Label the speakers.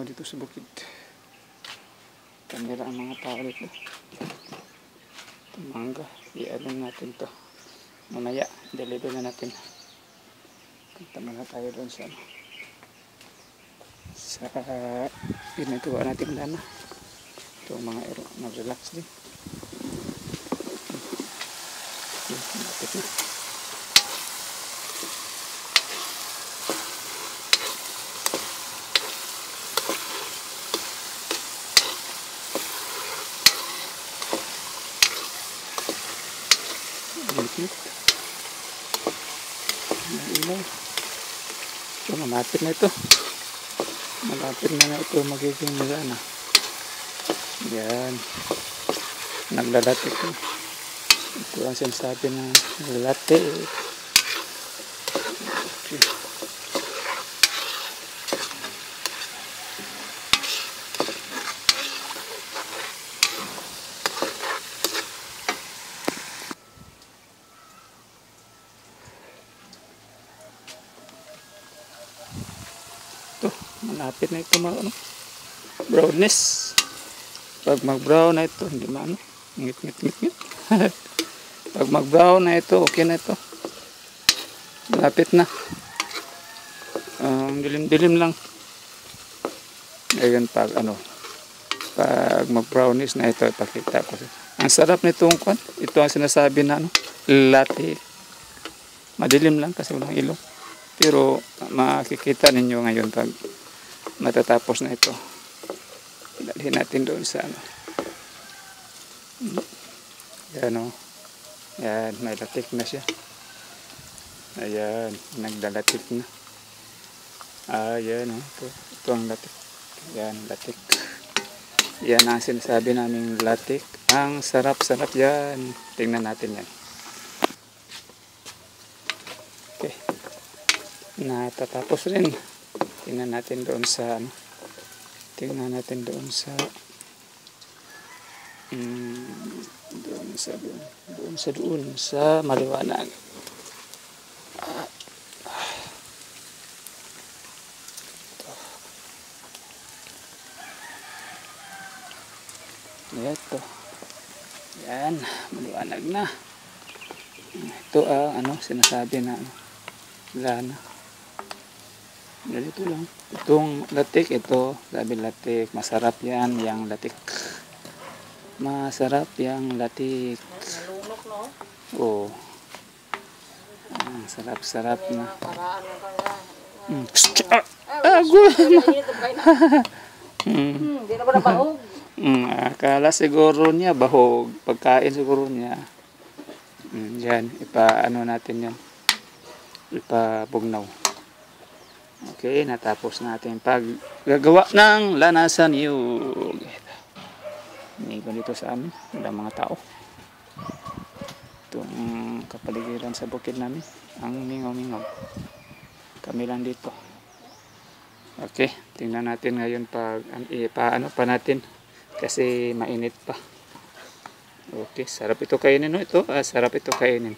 Speaker 1: mingaw dito sa bukid. Kamera ang mga tao dito. Mangga, i-ano natin to mamaya, deliver na natin. Punta muna tayo doon sa ginagawa natin lana. Ito mga ero, mag-relax din. Malapit na. So, malapit na ito. Malapit na ito magiging na. Yan. Naglalatik. Ito ang sinasabi na naglalatik. Okay. Malapit na ito brownness. Pag mag-brown na ito, hindi maano, ngit. Pag mag-brown na ito, okay na ito. Malapit na. Dilim-dilim lang. Ngayon pag mag-brownish na ito, ipakita ko. Ang sarap nitong kwan. Ito ang sinasabi na latte. Madilim lang kasi walang ilong. Pero makikita ninyo ngayon pag matatapos na ito. Dalhin natin doon sa yan o. Yan, may latik na siya. Ayan, nagdalatik na. Ayan o. Ito ang latik. Yan, latik. Yan ang sinasabi namin latik. Ang sarap-sarap yan. Tingnan natin yan. Okay. Natatapos rin. Tingnan natin doon sa doon sa maliwanag. Ito. Yan, maliwanag na. Ito ang sinasabi na lana. Ganito lang. Itong latik, ito, sabi latik, masarap yan, yung latik. Masarap yung latik.
Speaker 2: Nalunok, no?
Speaker 1: Oo. Sarap-sarap na.
Speaker 2: Hindi na ba nabahog?
Speaker 1: Akala siguro niya bahog. Pagkain siguro niya. Yan, ipaano natin yan. Ipabugnaw. Okay, natapos natin paggagawa ng lanasan niyog. May iba dito sa amin, wala mga tao. Itong kapaligiran sa bukid namin, ang mingaw-mingaw. Kami lang dito. Okay, tingnan natin ngayon paano pa natin kasi mainit pa. Okay, sarap ito kainin, no? Sarap ito kainin.